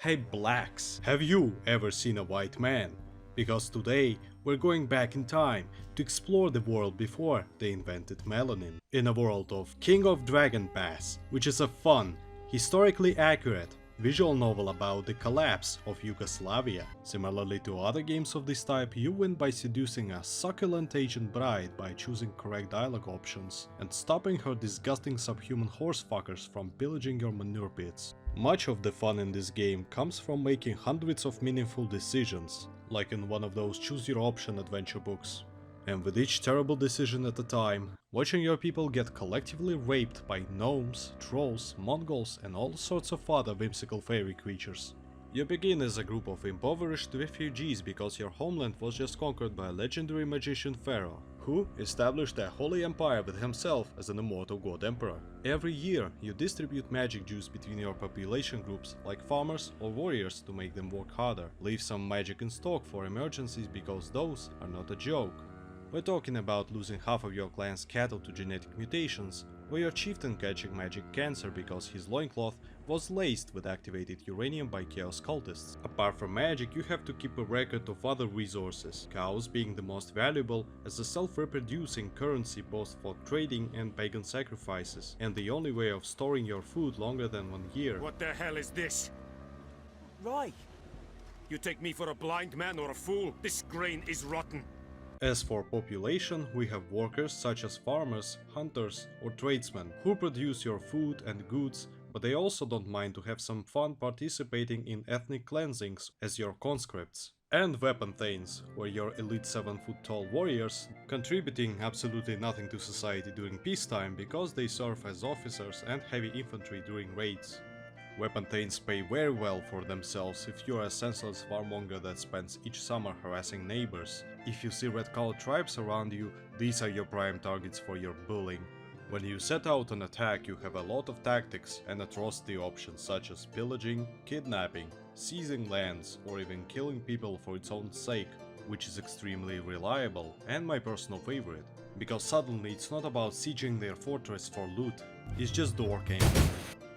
Hey blacks, have you ever seen a white man? Because today we're going back in time to explore the world before they invented melanin. In a world of King of Dragon Pass, which is a fun, historically accurate, visual novel about the collapse of Yugoslavia. Similarly to other games of this type, you win by seducing a succulent Asian bride by choosing correct dialogue options and stopping her disgusting subhuman horsefuckers from pillaging your manure pits. Much of the fun in this game comes from making hundreds of meaningful decisions, like in one of those choose your option adventure books. And with each terrible decision at a time, watching your people get collectively raped by gnomes, trolls, Mongols and all sorts of other whimsical fairy creatures. You begin as a group of impoverished refugees because your homeland was just conquered by a legendary magician pharaoh, who established a holy empire with himself as an immortal god emperor. Every year, you distribute magic juice between your population groups, like farmers or warriors, to make them work harder. Leave some magic in stock for emergencies because those are not a joke. We're talking about losing half of your clan's cattle to genetic mutations, or your chieftain catching magic cancer because his loincloth was laced with activated uranium by chaos cultists. Apart from magic, you have to keep a record of other resources, cows being the most valuable as a self-reproducing currency both for trading and pagan sacrifices, and the only way of storing your food longer than 1 year. What the hell is this? Right. You take me for a blind man or a fool? This grain is rotten. As for population, we have workers such as farmers, hunters or tradesmen who produce your food and goods, but they also don't mind to have some fun participating in ethnic cleansings as your conscripts. And weapon thanes, where your elite 7-foot-tall warriors contributing absolutely nothing to society during peacetime because they serve as officers and heavy infantry during raids. Weapon thanes pay very well for themselves if you're a senseless warmonger that spends each summer harassing neighbors. If you see red-colored tribes around you, these are your prime targets for your bullying. When you set out an attack, you have a lot of tactics and atrocity options such as pillaging, kidnapping, seizing lands, or even killing people for its own sake, which is extremely reliable and my personal favorite, because suddenly it's not about sieging their fortress for loot, it's just door camping.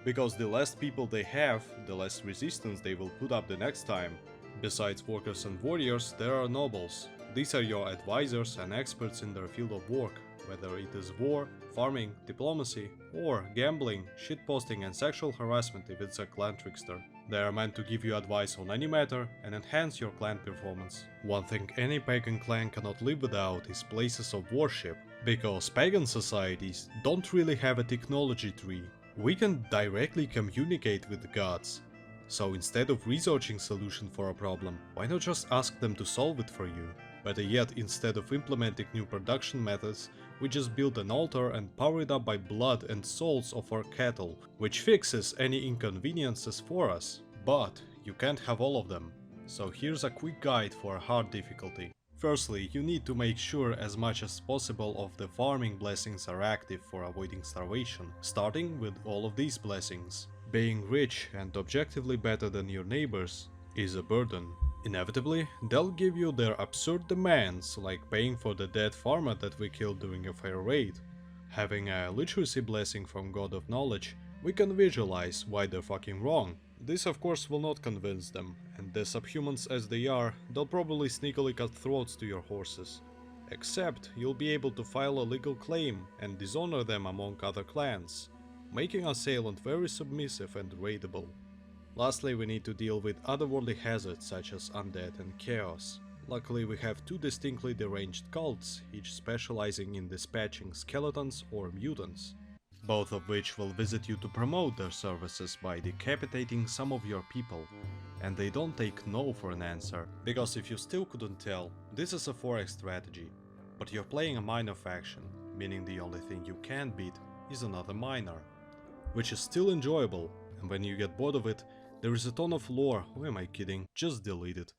Because the less people they have, the less resistance they will put up the next time. Besides workers and warriors, there are nobles. These are your advisors and experts in their field of work, whether it is war, farming, diplomacy, or gambling, shitposting and sexual harassment if it's a clan trickster. They are meant to give you advice on any matter and enhance your clan performance. One thing any pagan clan cannot live without is places of worship, because pagan societies don't really have a technology tree. We can directly communicate with the gods. So instead of researching solution for a problem, why not just ask them to solve it for you? Better yet, instead of implementing new production methods, we just build an altar and power it up by blood and souls of our cattle, which fixes any inconveniences for us. But you can't have all of them. So here's a quick guide for a hard difficulty. Firstly, you need to make sure as much as possible of the farming blessings are active for avoiding starvation, starting with all of these blessings. Being rich and objectively better than your neighbors is a burden. Inevitably, they'll give you their absurd demands, like paying for the dead farmer that we killed during a fair raid. Having a literacy blessing from God of Knowledge, we can visualize why they're fucking wrong. This of course will not convince them, and the subhumans as they are, they'll probably sneakily cut throats to your horses. Except you'll be able to file a legal claim and dishonor them among other clans, making assailant very submissive and raidable. Lastly, we need to deal with otherworldly hazards such as undead and chaos. Luckily we have two distinctly deranged cults, each specializing in dispatching skeletons or mutants, both of which will visit you to promote their services by decapitating some of your people. And they don't take no for an answer, because if you still couldn't tell, this is a 4x strategy, but you're playing a minor faction, meaning the only thing you can beat is another minor, which is still enjoyable, and when you get bored of it, there is a ton of lore, who am I kidding, just delete it.